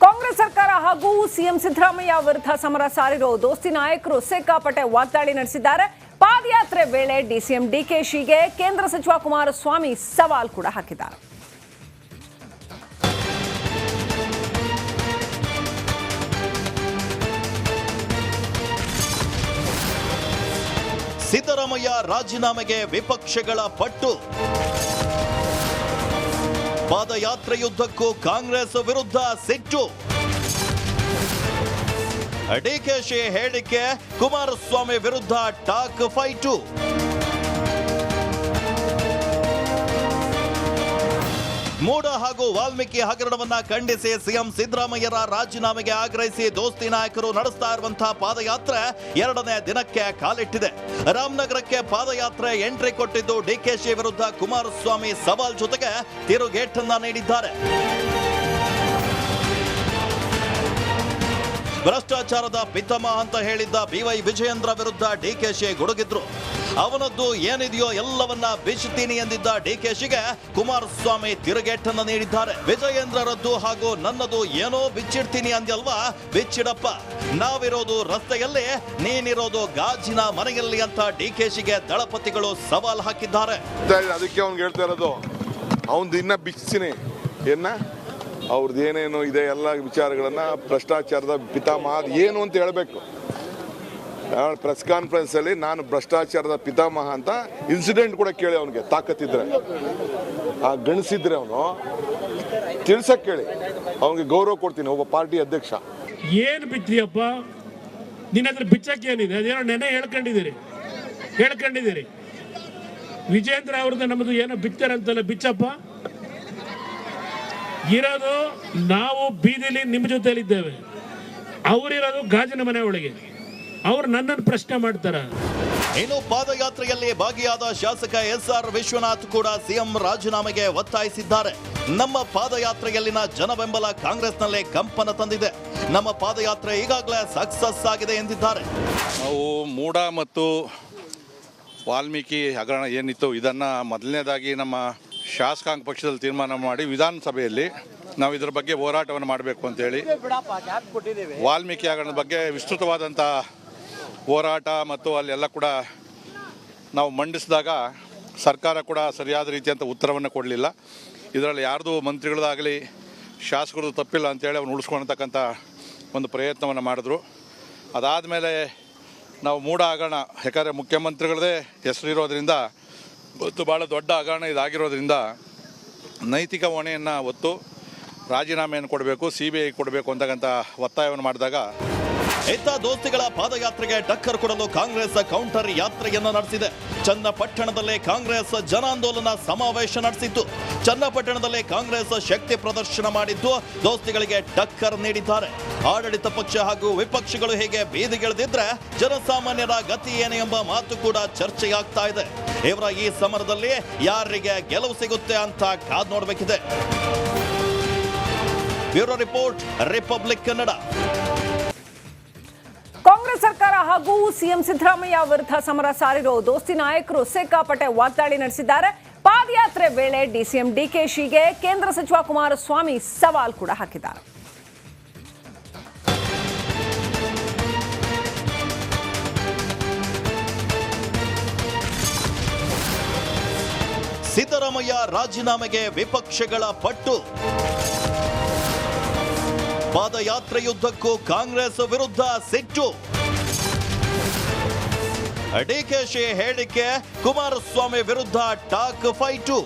ಕಾಂಗ್ರೆಸ್ ಸರ್ಕಾರ ಹಾಗೂ ಸಿಎಂ ಸಿದ್ದರಾಮಯ್ಯ ವಿರುದ್ಧ ಸಮರ ಸಾರಿರೋ ದೋಸ್ತಿ ನಾಯಕರು ಸಿಕ್ಕಾಪಟ್ಟೆ ವಾಗ್ದಾಳಿ ನಡೆಸಿದ್ದಾರೆ. ಪಾದಯಾತ್ರೆ ವೇಳೆ ಡಿಸಿಎಂ ಡಿಕೆಶಿಗೆ ಕೇಂದ್ರ ಸಚಿವ ಕುಮಾರಸ್ವಾಮಿ ಸವಾಲ್ ಕೂಡ ಹಾಕಿದ್ದಾರೆ. ಸಿದ್ದರಾಮಯ್ಯ ರಾಜೀನಾಮೆಗೆ ವಿಪಕ್ಷಗಳ ಪಟ್ಟು. ಪಾದಯಾತ್ರೆಯುದ್ದಕ್ಕೂ ಕಾಂಗ್ರೆಸ್ ವಿರುದ್ಧ ಸಿಟ್ಟು. ಡಿಕೆಶಿ ಹೇಳಿಕೆ, ಕುಮಾರಸ್ವಾಮಿ ವಿರುದ್ಧ ಟಾಕ್ ಫೈಟು. ಮೂಡ ಹಾಗೂ ವಾಲ್ಮೀಕಿ ಹಗರಣವನ್ನ ಖಂಡಿಸಿ ಸಿಎಂ ಸಿದ್ದರಾಮಯ್ಯರ ರಾಜೀನಾಮೆಗೆ ಆಗ್ರಹಿಸಿ ದೋಸ್ತಿ ನಾಯಕರು ನಡೆಸ್ತಾ ಇರುವಂತಹ ಪಾದಯಾತ್ರೆ 2ನೇ ದಿನಕ್ಕೆ ಕಾಲಿಟ್ಟಿದೆ. ರಾಮನಗರಕ್ಕೆ ಪಾದಯಾತ್ರೆ ಎಂಟ್ರಿ ಕೊಟ್ಟಿದ್ದು ಡಿಕೆಶಿ ವಿರುದ್ಧ ಕುಮಾರಸ್ವಾಮಿ ಸವಾಲ್ ಜೊತೆಗೆ ತಿರುಗೇಟನ್ನ ನೀಡಿದ್ದಾರೆ. ಭ್ರಷ್ಟಾಚಾರದ ಪಿತಾಮಹ ಅಂತ ಹೇಳಿದ್ದ ಬಿವೈ ವಿಜಯೇಂದ್ರ ವಿರುದ್ಧ ಡಿಕೆಶಿ ಗುಡುಗಿದ್ರು. ಅವನದ್ದು ಏನಿದೆಯೋ ಎಲ್ಲವನ್ನ ಬಿಚ್ಚುತ್ತೀನಿ ಎಂದಿದ್ದ ಡಿಕೆಶಿಗೆ ಕುಮಾರಸ್ವಾಮಿ ತಿರುಗೇಟನ್ನ ನೀಡಿದ್ದಾರೆ. ವಿಜಯೇಂದ್ರರದ್ದು ಹಾಗೂ ನನ್ನದು ಏನೋ ಬಿಚ್ಚಿಡ್ತೀನಿ ಅಂದ್ಯಲ್ವಾ, ಬಿಚ್ಚಿಡಪ್ಪ. ನಾವಿರೋದು ರಸ್ತೆಯಲ್ಲಿ, ನೀನಿರೋದು ಗಾಜಿನ ಮನೆಯಲ್ಲಿ ಅಂತ ಡಿಕೆಶಿಗೆ ದಳಪತಿಗಳು ಸವಾಲ್ ಹಾಕಿದ್ದಾರೆ. ಅದಕ್ಕೆ ಅವ್ನಿಗೆ ಹೇಳ್ತಾ ಇರೋದು, ಅವನ್ ಇನ್ನ ಬಿಚ್ಚಿನಿ ಅವ್ರದ್ದು ಏನೇನು ಇದೆ ಎಲ್ಲ ವಿಚಾರಗಳನ್ನ ಭ್ರಷ್ಟಾಚಾರದ ಪಿತಾಮಹ ಏನು ಅಂತ ಹೇಳಬೇಕು. ಪ್ರೆಸ್ ಕಾನ್ಫರೆನ್ಸ್ ಅಲ್ಲಿ ನಾನು ಭ್ರಷ್ಟಾಚಾರದ ಪಿತಾಮಹ ಅಂತ ಇನ್ಸಿಡೆಂಟ್ ಕೂಡ ಕೇಳಿ ಅವನಿಗೆ ತಾಕತ್ತಿದ್ರೆ, ಆ ಗಣಿಸಿದ್ರೆ ಅವನು ತಿಳ್ಸಕ್ ಕೇಳಿ, ಅವನಿಗೆ ಗೌರವ ಕೊಡ್ತೀನಿ ಒಬ್ಬ ಪಾರ್ಟಿ ಅಧ್ಯಕ್ಷ. ಏನು ಬಿಚ್ಚಿಯಪ್ಪ ನಿನ್ನ ಹತ್ರ ಬಿಚ್ಚಕ್ಕೆ ಏನಿದೆ? ಅದೇನೋ ನೆನೆ ಹೇಳ್ಕೊಂಡಿದ್ದೀರಿ. ವಿಜೇಂದ್ರ ಅವ್ರದ್ದು ನಮ್ಮದು ಏನೋ ಬಿಚ್ಚಾರಂತಲ್ಲ, ಬಿಚ್ಚಪ್ಪ. ಇರೋದು ನಾವು ಬೀದಿಲಿ ನಿಮ್ಮ ಜೊತೆಲಿದ್ದೇವೆ, ಅವರಿರೋದು ಗಾಜಿನ ಮನೆ ಒಳಗೆ. ಅವ್ರು ನನ್ನನ್ನು ಪ್ರಶ್ನೆ ಮಾಡ್ತಾರ. ಇನ್ನು ಪಾದಯಾತ್ರೆಯಲ್ಲಿ ಭಾಗಿಯಾದ ಶಾಸಕ SR ವಿಶ್ವನಾಥ್ ಕೂಡ ಸಿಎಂ ರಾಜೀನಾಮೆಗೆ ಒತ್ತಾಯಿಸಿದ್ದಾರೆ. ನಮ್ಮ ಪಾದಯಾತ್ರೆಯಲ್ಲಿನ ಜನ ಬೆಂಬಲ ಕಾಂಗ್ರೆಸ್ನಲ್ಲೇ ಕಂಪನ ತಂದಿದೆ. ನಮ್ಮ ಪಾದಯಾತ್ರೆ ಈಗಾಗಲೇ ಸಕ್ಸಸ್ ಆಗಿದೆ ಎಂದಿದ್ದಾರೆ. ನಾವು ಮೂಡ ಮತ್ತು ವಾಲ್ಮೀಕಿ ಹಗರಣ ಏನಿತ್ತು ಇದನ್ನು ಮೊದಲನೇದಾಗಿ ನಮ್ಮ ಶಾಸಕಾಂಗ ಪಕ್ಷದಲ್ಲಿ ತೀರ್ಮಾನ ಮಾಡಿ ವಿಧಾನಸಭೆಯಲ್ಲಿ ನಾವು ಇದರ ಬಗ್ಗೆ ಹೋರಾಟವನ್ನು ಮಾಡಬೇಕು ಅಂತೇಳಿ ವಾಲ್ಮೀಕಿ ಹಗರಣದ ಬಗ್ಗೆ ವಿಸ್ತೃತವಾದಂಥ ಹೋರಾಟ ಮತ್ತು ಅಲ್ಲೆಲ್ಲ ಕೂಡ ನಾವು ಮಂಡಿಸಿದಾಗ ಸರ್ಕಾರ ಕೂಡ ಸರಿಯಾದ ರೀತಿಯಂಥ ಉತ್ತರವನ್ನು ಕೊಡಲಿಲ್ಲ. ಇದರಲ್ಲಿ ಯಾರ್ದು ಮಂತ್ರಿಗಳದಾಗಲಿ ಶಾಸಕರದ್ದು ತಪ್ಪಿಲ್ಲ ಅಂತೇಳಿ ಅವನು ಉಳಿಸ್ಕೊಳ್ತಕ್ಕಂಥ ಒಂದು ಪ್ರಯತ್ನವನ್ನು ಮಾಡಿದ್ರು. ಅದಾದಮೇಲೆ ನಾವು ಮೂಡ ಹಗರಣ, ಯಾಕಂದರೆ ಮುಖ್ಯಮಂತ್ರಿಗಳದೇ ಹೆಸರಿರೋದ್ರಿಂದ ಮತ್ತು ಭಾಳ ದೊಡ್ಡ ಹಗರಣ ಇದಾಗಿರೋದ್ರಿಂದ ನೈತಿಕ ಹೊಣೆಯನ್ನು ಹೊತ್ತು ರಾಜೀನಾಮೆಯನ್ನು ಕೊಡಬೇಕು, CBI ಕೊಡಬೇಕು ಅಂತಕ್ಕಂಥ ಒತ್ತಾಯವನ್ನು ಮಾಡಿದಾಗ ಇತ್ತ ದೋಸ್ತಿಗಳ ಪಾದಯಾತ್ರೆಗೆ ಟಕ್ಕರ್ ಕೊಡಲು ಕಾಂಗ್ರೆಸ್ ಕೌಂಟರ್ ಯಾತ್ರೆಯನ್ನು ನಡೆಸಿದೆ. ಚನ್ನಪಟ್ಟಣದಲ್ಲಿ ಕಾಂಗ್ರೆಸ್ ಜನಾಂದೋಲನ ಸಮಾವೇಶ ನಡೆಸಿತ್ತು. ಚನ್ನಪಟ್ಟಣದಲ್ಲಿ ಕಾಂಗ್ರೆಸ್ ಶಕ್ತಿ ಪ್ರದರ್ಶನ ಮಾಡಿದ್ದು ದೋಸ್ತಿಗಳಿಗೆ ಟಕ್ಕರ್ ನೀಡಿದ್ದಾರೆ. ಆಡಳಿತ ಪಕ್ಷ ಹಾಗೂ ವಿಪಕ್ಷಗಳು ಹೇಗೆ ಬೀದಿಗಿಳಿದಿದ್ರೆ ಜನಸಾಮಾನ್ಯರ ಗತಿ ಏನು ಎಂಬ ಮಾತು ಕೂಡ ಚರ್ಚೆಯಾಗ್ತಾ ಇದೆ. ಇವರ ಈ ಸಮರದಲ್ಲಿ ಯಾರಿಗೆ ಗೆಲುವು ಸಿಗುತ್ತೆ ಅಂತ ಕಾದು ನೋಡಬೇಕಿದೆ. Bureau report, republic Kannada. Congress ಸರ್ಕಾರ ಹಾಗೂ ಸಿಎಂ ಸಿದ್ದರಾಮಯ್ಯ ವಿರುದ್ಧ ಸಮರ ಸಾರಿರೋ ದೋಸ್ತಿ ನಾಯಕರು ಸಿಕ್ಕಾಪಟ್ಟೆ ವಾಗ್ದಾಳಿ ನಡೆಸಿದ್ದಾರೆ. ಪಾದಯಾತ್ರೆ ವೇಳೆ ಡಿಸಿಎಂ ಡಿಕೆಶಿಗೆ ಕೇಂದ್ರ ಸಚಿವ ಕುಮಾರಸ್ವಾಮಿ ಸವಾಲ್ ಕೂಡ ಹಾಕಿದ್ದಾರೆ. ಸಿದ್ದರಾಮಯ್ಯ ರಾಜೀನಾಮೆಗೆ ವಿಪಕ್ಷಗಳ ಪಟ್ಟು. ಪಾದಯಾತ್ರೆಯುದ್ದಕ್ಕೂ ಕಾಂಗ್ರೆಸ್ ವಿರುದ್ಧ ಸಿಟ್ಟು. ಡಿಕೆಶಿ ಹೇಳಿಕೆ, ಕುಮಾರಸ್ವಾಮಿ ವಿರುದ್ಧ ಟಾಕ್ ಫೈಟು.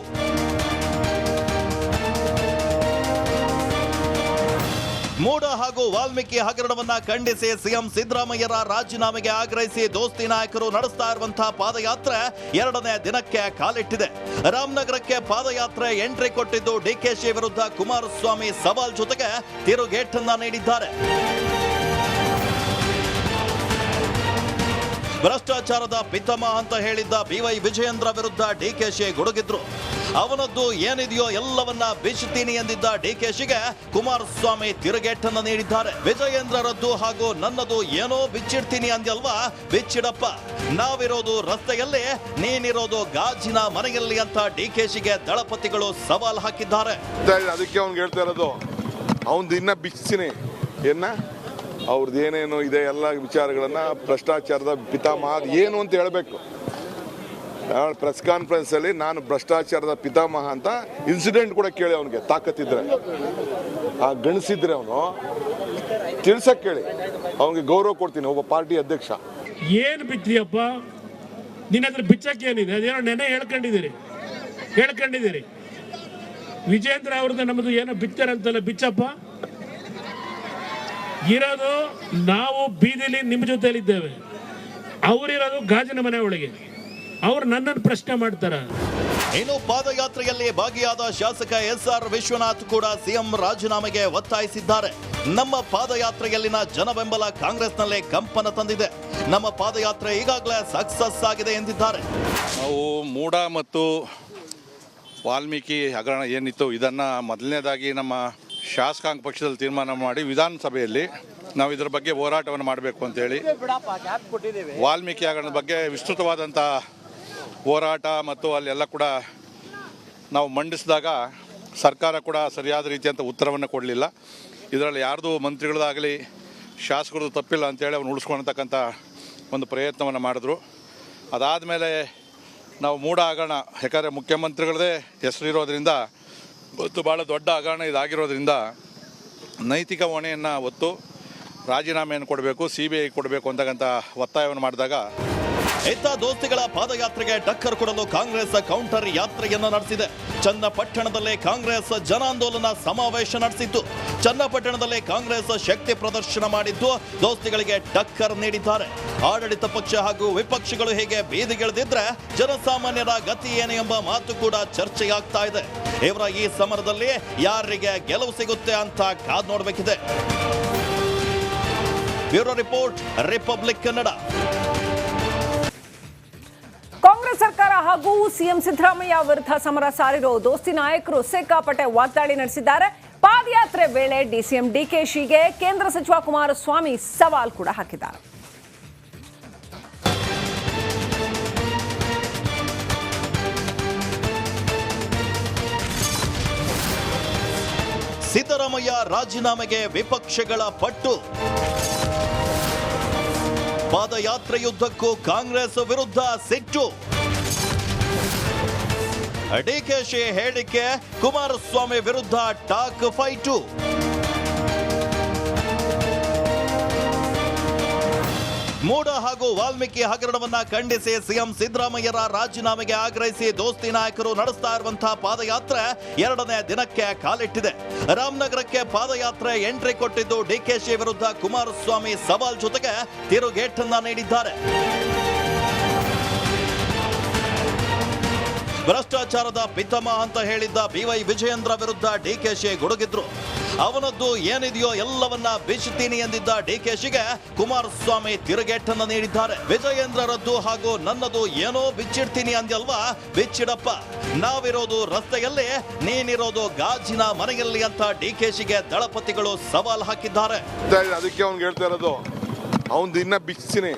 ಮೂಡ ಹಾಗೂ ವಾಲ್ಮೀಕಿ ಹಗರಣವನ್ನ ಖಂಡಿಸಿ ಸಿಎಂ ಸಿದ್ದರಾಮಯ್ಯರ ರಾಜೀನಾಮೆಗೆ ಆಗ್ರಹಿಸಿ ದೋಸ್ತಿ ನಾಯಕರು ನಡೆಸ್ತಾ ಇರುವಂತಹ ಪಾದಯಾತ್ರೆ 2ನೇ ದಿನಕ್ಕೆ ಕಾಲಿಟ್ಟಿದೆ. ರಾಮನಗರಕ್ಕೆ ಪಾದಯಾತ್ರೆ ಎಂಟ್ರಿ ಕೊಟ್ಟಿದ್ದು ಡಿಕೆಶಿ ವಿರುದ್ಧ ಕುಮಾರಸ್ವಾಮಿ ಸವಾಲ್ ಜೊತೆಗೆ ತಿರುಗೇಟನ್ನ ನೀಡಿದ್ದಾರೆ. ಭ್ರಷ್ಟಾಚಾರದ ಪಿತಾಮಹ ಅಂತ ಹೇಳಿದ್ದ ಬಿವೈ ವಿಜಯೇಂದ್ರ ವಿರುದ್ಧ ಡಿಕೆಶಿ ಗುಡುಗಿದ್ರು. ಅವನದ್ದು ಏನಿದೆಯೋ ಎಲ್ಲವನ್ನ ಬಿಚ್ಚುತ್ತೀನಿ ಎಂದಿದ್ದ ಡಿಕೆಶಿಗೆ ಕುಮಾರಸ್ವಾಮಿ ತಿರುಗೇಟನ್ನ ನೀಡಿದ್ದಾರೆ. ವಿಜಯೇಂದ್ರರದ್ದು ಹಾಗೂ ನನ್ನದು ಏನೋ ಬಿಚ್ಚಿಡ್ತೀನಿ ಅಂದ್ಯಲ್ವಾ, ಬಿಚ್ಚಿಡಪ್ಪ. ನಾವಿರೋದು ರಸ್ತೆಯಲ್ಲಿ, ನೀನಿರೋದು ಗಾಜಿನ ಮನೆಯಲ್ಲಿ ಅಂತ ಡಿಕೆಶಿಗೆ ದಳಪತಿಗಳು ಸವಾಲ್ ಹಾಕಿದ್ದಾರೆ. ಅದಕ್ಕೆ ಅವ್ನಿಗೆ ಹೇಳ್ತಾ ಇರೋದು, ಅವನದು ಇನ್ನೂ ಬಿಚ್ಚಿನಿ ಅವ್ರದ್ದು ಏನೇನು ಇದೆ ಎಲ್ಲ ವಿಚಾರಗಳನ್ನು ಭ್ರಷ್ಟಾಚಾರದ ಪಿತಾಮಹ ಅದು ಏನು ಅಂತ ಹೇಳಬೇಕು. ಪ್ರೆಸ್ ಕಾನ್ಫರೆನ್ಸಲ್ಲಿ ನಾನು ಭ್ರಷ್ಟಾಚಾರದ ಪಿತಾಮಹ ಅಂತ ಇನ್ಸಿಡೆಂಟ್ ಕೂಡ ಕೇಳಿ ಅವನಿಗೆ ತಾಕತ್ತಿದ್ರೆ, ಆ ಗಣಿಸಿದ್ರೆ ಅವನು ತಿಳ್ಸಕ್ಕೆ ಕೇಳಿ, ಅವನಿಗೆ ಗೌರವ ಕೊಡ್ತೀನಿ ಒಬ್ಬ ಪಾರ್ಟಿ ಅಧ್ಯಕ್ಷ. ಏನು ಬಿತ್ತಿಯಪ್ಪ ನಿನ್ನ ಹತ್ರ ಬಿಚ್ಚಕ್ಕೆ ಏನಿದೆ? ಅದೇನೋ ನೆನೆ ಹೇಳ್ಕೊಂಡಿದ್ದೀರಿ. ವಿಜೇಂದ್ರ ಅವ್ರದ್ದು ನಮ್ಮದು ಏನೋ ಬಿತ್ತಾರಂತಲ್ಲ, ಬಿಚ್ಚಪ್ಪ. ಇರೋದು ನಾವು ಬೀದಿಲಿ ನಿಮ್ಮ ಜೊತೆಲಿದ್ದೇವೆ, ಅವರಿರೋದು ಗಾಜಿನ ಮನೆ ಒಳಗೆ. ಅವ್ರು ನನ್ನನ್ನು ಪ್ರಶ್ನೆ ಮಾಡ್ತಾರ. ಇನ್ನು ಪಾದಯಾತ್ರೆಯಲ್ಲಿ ಭಾಗಿಯಾದ ಶಾಸಕ SR ವಿಶ್ವನಾಥ್ ಕೂಡ ಸಿಎಂ ರಾಜೀನಾಮೆಗೆ ಒತ್ತಾಯಿಸಿದ್ದಾರೆ. ನಮ್ಮ ಪಾದಯಾತ್ರೆಯಲ್ಲಿನ ಜನ ಬೆಂಬಲ ಕಾಂಗ್ರೆಸ್ನಲ್ಲೇ ಕಂಪನ ತಂದಿದೆ. ನಮ್ಮ ಪಾದಯಾತ್ರೆ ಈಗಾಗಲೇ ಸಕ್ಸಸ್ ಆಗಿದೆ ಎಂದಿದ್ದಾರೆ. ನಾವು ಮೂಡ ಮತ್ತು ವಾಲ್ಮೀಕಿ ಹಗರಣ ಏನಿತ್ತು ಇದನ್ನು ಮೊದಲನೇದಾಗಿ ನಮ್ಮ ಶಾಸಕಾಂಗ ಪಕ್ಷದಲ್ಲಿ ತೀರ್ಮಾನ ಮಾಡಿ ವಿಧಾನಸಭೆಯಲ್ಲಿ ನಾವು ಇದರ ಬಗ್ಗೆ ಹೋರಾಟವನ್ನು ಮಾಡಬೇಕು ಅಂತೇಳಿ ವಾಲ್ಮೀಕಿ ಹಗರಣದ ಬಗ್ಗೆ ವಿಸ್ತೃತವಾದಂಥ ಹೋರಾಟ ಮತ್ತು ಅಲ್ಲೆಲ್ಲ ಕೂಡ ನಾವು ಮಂಡಿಸಿದಾಗ ಸರ್ಕಾರ ಕೂಡ ಸರಿಯಾದ ರೀತಿಯಂಥ ಉತ್ತರವನ್ನು ಕೊಡಲಿಲ್ಲ. ಇದರಲ್ಲಿ ಯಾರ್ದು ಮಂತ್ರಿಗಳದಾಗಲಿ ಶಾಸಕರದ್ದು ತಪ್ಪಿಲ್ಲ ಅಂತೇಳಿ ಅವ್ನು ಉಳಿಸ್ಕೊಳ್ತಕ್ಕಂಥ ಒಂದು ಪ್ರಯತ್ನವನ್ನು ಮಾಡಿದ್ರು. ಅದಾದಮೇಲೆ ನಾವು ಮೂಡ ಹಗರಣ, ಯಾಕಂದರೆ ಮುಖ್ಯಮಂತ್ರಿಗಳದೇ ಹೆಸರಿರೋದ್ರಿಂದ ಇವತ್ತು ಭಾಳ ದೊಡ್ಡ ಹಗರಣ ಇದಾಗಿರೋದ್ರಿಂದ ನೈತಿಕ ಹೊಣೆಯನ್ನು ಹೊತ್ತು ರಾಜೀನಾಮೆಯನ್ನು ಕೊಡಬೇಕು, CBI ಕೊಡಬೇಕು ಅಂತಕ್ಕಂಥ ಒತ್ತಾಯವನ್ನು ಮಾಡಿದಾಗ ಇತ್ತ ದೋಸ್ತಿಗಳ ಪಾದಯಾತ್ರೆಗೆ ಟಕ್ಕರ್ ಕೊಡಲು ಕಾಂಗ್ರೆಸ್ ಕೌಂಟರ್ ಯಾತ್ರೆಯನ್ನು ನಡೆಸಿದೆ. ಚನ್ನಪಟ್ಟಣದಲ್ಲಿ ಕಾಂಗ್ರೆಸ್ ಜನಾಂದೋಲನ ಸಮಾವೇಶ ನಡೆಸಿತ್ತು. ಚನ್ನಪಟ್ಟಣದಲ್ಲಿ ಕಾಂಗ್ರೆಸ್ ಶಕ್ತಿ ಪ್ರದರ್ಶನ ಮಾಡಿದ್ದು ದೋಸ್ತಿಗಳಿಗೆ ಟಕ್ಕರ್ ನೀಡಿದ್ದಾರೆ. ಆಡಳಿತ ಪಕ್ಷ ಹಾಗೂ ವಿಪಕ್ಷಗಳು ಹೇಗೆ ಬೀದಿಗಿಳಿದಿದ್ರೆ ಜನಸಾಮಾನ್ಯರ ಗತಿ ಏನು ಎಂಬ ಮಾತು ಕೂಡ ಚರ್ಚೆಯಾಗ್ತಾ ಇದೆ. ಇವರ ಈ ಸಮರದಲ್ಲಿ ಯಾರಿಗೆ ಗೆಲುವು ಸಿಗುತ್ತೆ ಅಂತ ಕಾದ್ ನೋಡಬೇಕಿದೆ. Bureau report, republic Kannada. Congress ಸರ್ಕಾರ ಹಾಗೂ ಸಿಎಂ ಸಿದ್ದರಾಮಯ್ಯ ವಿರುದ್ಧ ಸಮರ ಸಾರಿರೋ ದೋಸ್ತಿ ನಾಯಕರು ಸಿಕ್ಕಾಪಟ್ಟೆ ವಾಗ್ದಾಳಿ ನಡೆಸಿದ್ದಾರೆ. ಪಾದಯಾತ್ರೆ ವೇಳೆ ಡಿಸಿಎಂ ಡಿಕೆಶಿಗೆ ಕೇಂದ್ರ ಸಚಿವ ಕುಮಾರಸ್ವಾಮಿ ಸವಾಲ್ ಕೂಡ ಹಾಕಿದ್ದಾರೆ. ಸಿದ್ದರಾಮಯ್ಯ ರಾಜೀನಾಮೆಗೆ ವಿಪಕ್ಷಗಳ ಪಟ್ಟು. ಪಾದಯಾತ್ರೆಯುದ್ದಕ್ಕೂ ಕಾಂಗ್ರೆಸ್ ವಿರುದ್ಧ ಸಿಟ್ಟು. ಡಿಕೆಶಿ ಹೇಳಿಕೆ, ಕುಮಾರಸ್ವಾಮಿ ವಿರುದ್ಧ ಟಾಕ್ ಫೈಟು. ಮೂಡ ಹಾಗೂ ವಾಲ್ಮೀಕಿ ಹಗರಣವನ್ನ ಖಂಡಿಸಿ ಸಿಎಂ ಸಿದ್ದರಾಮಯ್ಯರ ರಾಜೀನಾಮೆಗೆ ಆಗ್ರಹಿಸಿ ದೋಸ್ತಿ ನಾಯಕರು ನಡೆಸ್ತಾ ಇರುವಂತಹ ಪಾದಯಾತ್ರೆ 2ನೇ ದಿನಕ್ಕೆ ಕಾಲಿಟ್ಟಿದೆ. ರಾಮನಗರಕ್ಕೆ ಪಾದಯಾತ್ರೆ ಎಂಟ್ರಿ ಕೊಟ್ಟಿದ್ದು ಡಿಕೆಶಿ ವಿರುದ್ಧ ಕುಮಾರಸ್ವಾಮಿ ಸವಾಲ್ ಜೊತೆಗೆ ತಿರುಗೇಟನ್ನ ನೀಡಿದ್ದಾರೆ. ಭ್ರಷ್ಟಾಚಾರದ ಪಿತಾಮಹ ಅಂತ ಹೇಳಿದ್ದ BY ವಿಜಯೇಂದ್ರ ವಿರುದ್ಧ ಡಿಕೆಶಿ ಗುಡುಗಿದ್ರು. ಅವನದ್ದು ಏನಿದೆಯೋ ಎಲ್ಲವನ್ನ ಬಿಚ್ಚುತ್ತೀನಿ ಎಂದಿದ್ದ ಡಿಕೆಶಿಗೆ ಕುಮಾರಸ್ವಾಮಿ ತಿರುಗೇಟನ್ನು ನೀಡಿದ್ದಾರೆ. ವಿಜಯೇಂದ್ರರದ್ದು ಹಾಗೂ ನನ್ನದು ಏನೋ ಬಿಚ್ಚಿಡ್ತೀನಿ ಅಂದ್ಯಲ್ವಾ, ಬಿಚ್ಚಿಡಪ್ಪ. ನಾವಿರೋದು ರಸ್ತೆಯಲ್ಲಿ, ನೀನಿರೋದು ಗಾಜಿನ ಮನೆಯಲ್ಲಿ ಅಂತ ಡಿಕೆಶಿಗೆ ದಳಪತಿಗಳು ಸವಾಲ್ ಹಾಕಿದ್ದಾರೆ. ಅದಕ್ಕೆ ಅವ್ನಿಗೆ ಹೇಳ್ತಾ ಇರೋದು, ಅವನದು ಇನ್ನೂ ಬಿಚ್ಚಿನಿ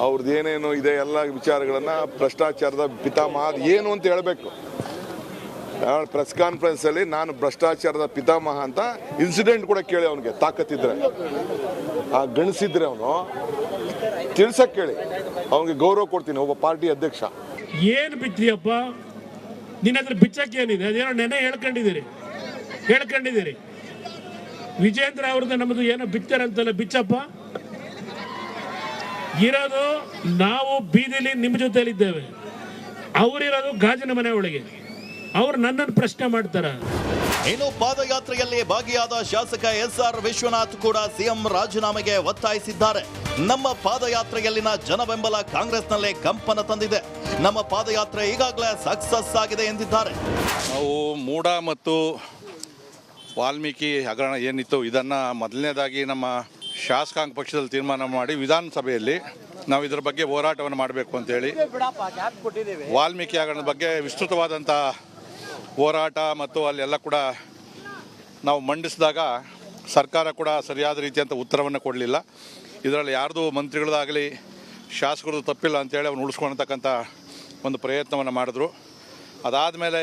ಅವ್ರದ್ದು ಏನೇನು ಇದೆ ಎಲ್ಲ ವಿಚಾರಗಳನ್ನು ಭ್ರಷ್ಟಾಚಾರದ ಪಿತಾಮಹ ಅದು ಏನು ಅಂತ ಹೇಳಬೇಕು. ಪ್ರೆಸ್ ಕಾನ್ಫರೆನ್ಸಲ್ಲಿ ನಾನು ಭ್ರಷ್ಟಾಚಾರದ ಪಿತಾಮಹ ಅಂತ ಇನ್ಸಿಡೆಂಟ್ ಕೂಡ ಕೇಳಿ ಅವನಿಗೆ ತಾಕತ್ತಿದ್ರೆ, ಆ ಗಣಿಸಿದ್ರೆ ಅವನು ತಿಳ್ಸಕ್ಕೆ ಕೇಳಿ, ಅವನಿಗೆ ಗೌರವ ಕೊಡ್ತೀನಿ ಒಬ್ಬ ಪಾರ್ಟಿ ಅಧ್ಯಕ್ಷ. ಏನು ಬಿತ್ತಿಯಪ್ಪ ನಿನ್ನ ಹತ್ರ ಬಿಚ್ಚಕ್ಕೆ ಏನಿದೆ? ಅದೇನೋ ನೆನೆ ಹೇಳ್ಕೊಂಡಿದ್ದೀರಿ. ವಿಜೇಂದ್ರ ಅವ್ರದ್ದು ನಮ್ಮದು ಏನೋ ಬಿತ್ತಾರಂತಲ್ಲ, ಬಿಚ್ಚಪ್ಪ. ಇರೋದು ನಾವು ಬೀದಿಲಿ ನಿಮ್ಮ ಜೊತೆಲಿದ್ದೇವೆ, ಅವರಿರೋದು ಗಾಜಿನ ಮನೆ ಒಳಗೆ. ಅವ್ರು ನನ್ನನ್ನು ಪ್ರಶ್ನೆ ಮಾಡ್ತಾರ. ಇನ್ನು ಪಾದಯಾತ್ರೆಯಲ್ಲಿ ಭಾಗಿಯಾದ ಶಾಸಕ SR ವಿಶ್ವನಾಥ್ ಕೂಡ ಸಿಎಂ ರಾಜೀನಾಮೆಗೆ ಒತ್ತಾಯಿಸಿದ್ದಾರೆ. ನಮ್ಮ ಪಾದಯಾತ್ರೆಯಲ್ಲಿನ ಜನ ಬೆಂಬಲ ಕಾಂಗ್ರೆಸ್ನಲ್ಲೇ ಕಂಪನ ತಂದಿದೆ. ನಮ್ಮ ಪಾದಯಾತ್ರೆ ಈಗಾಗಲೇ ಸಕ್ಸಸ್ ಆಗಿದೆ ಎಂದಿದ್ದಾರೆ. ನಾವು ಮೂಡ ಮತ್ತು ವಾಲ್ಮೀಕಿ ಹಗರಣ ಏನಿತ್ತು ಇದನ್ನು ಮೊದಲನೇದಾಗಿ ನಮ್ಮ ಶಾಸಕಾಂಗ ಪಕ್ಷದಲ್ಲಿ ತೀರ್ಮಾನ ಮಾಡಿ ವಿಧಾನಸಭೆಯಲ್ಲಿ ನಾವು ಇದರ ಬಗ್ಗೆ ಹೋರಾಟವನ್ನು ಮಾಡಬೇಕು ಅಂತೇಳಿ ವಾಲ್ಮೀಕಿ ಹಗರಣದ ಬಗ್ಗೆ ವಿಸ್ತೃತವಾದಂಥ ಹೋರಾಟ ಮತ್ತು ಅಲ್ಲೆಲ್ಲ ಕೂಡ ನಾವು ಮಂಡಿಸಿದಾಗ ಸರ್ಕಾರ ಕೂಡ ಸರಿಯಾದ ರೀತಿಯಂಥ ಉತ್ತರವನ್ನು ಕೊಡಲಿಲ್ಲ. ಇದರಲ್ಲಿ ಯಾರ್ದು ಮಂತ್ರಿಗಳದಾಗಲಿ ಶಾಸಕರದ್ದು ತಪ್ಪಿಲ್ಲ ಅಂತೇಳಿ ಅವ್ನು ಉಳಿಸ್ಕೊಳ್ತಕ್ಕಂಥ ಒಂದು ಪ್ರಯತ್ನವನ್ನು ಮಾಡಿದ್ರು. ಅದಾದಮೇಲೆ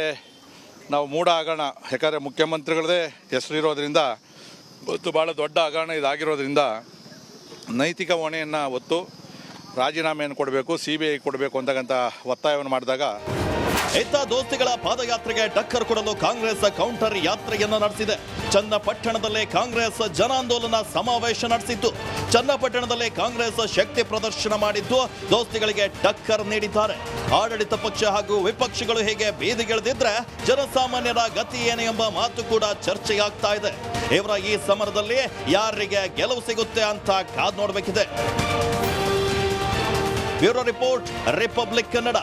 ನಾವು ಮೂಢ ಹಗರಣ, ಯಾಕಂದರೆ ಮುಖ್ಯಮಂತ್ರಿಗಳದೇ ಹೆಸರು ಇರೋದ್ರಿಂದ ಮತ್ತು ಭಾಳ ದೊಡ್ಡ ಹಗರಣ ಇದಾಗಿರೋದ್ರಿಂದ ನೈತಿಕ ಹೊಣೆಯನ್ನು ಹೊತ್ತು ರಾಜೀನಾಮೆಯನ್ನು ಕೊಡಬೇಕು, CBI ಕೊಡಬೇಕು ಅಂತಕ್ಕಂಥ ಒತ್ತಾಯವನ್ನು ಮಾಡಿದಾಗ ಇತ್ತ ದೋಸ್ತಿಗಳ ಪಾದಯಾತ್ರೆಗೆ ಟಕ್ಕರ್ ಕೊಡಲು ಕಾಂಗ್ರೆಸ್ ಕೌಂಟರ್ ಯಾತ್ರೆಯನ್ನು ನಡೆಸಿದೆ. ಚನ್ನಪಟ್ಟಣದಲ್ಲೇ ಕಾಂಗ್ರೆಸ್ ಜನಾಂದೋಲನ ಸಮಾವೇಶ ನಡೆಸಿತ್ತು. ಚನ್ನಪಟ್ಟಣದಲ್ಲೇ ಕಾಂಗ್ರೆಸ್ ಶಕ್ತಿ ಪ್ರದರ್ಶನ ಮಾಡಿದ್ದು ದೋಸ್ತಿಗಳಿಗೆ ಟಕ್ಕರ್ ನೀಡಿದ್ದಾರೆ. ಆಡಳಿತ ಪಕ್ಷ ಹಾಗೂ ವಿಪಕ್ಷಗಳು ಹೇಗೆ ಬೀದಿಗಿಳಿದಿದ್ರೆ ಜನಸಾಮಾನ್ಯರ ಗತಿ ಏನು ಎಂಬ ಮಾತು ಕೂಡ ಚರ್ಚೆಯಾಗ್ತಾ ಇದೆ. ಇವರ ಈ ಸಮರದಲ್ಲಿ ಯಾರಿಗೆ ಗೆಲುವು ಸಿಗುತ್ತೆ ಅಂತ ಕಾದ್ ನೋಡಬೇಕಿದೆ. Bureau report, republic Kannada.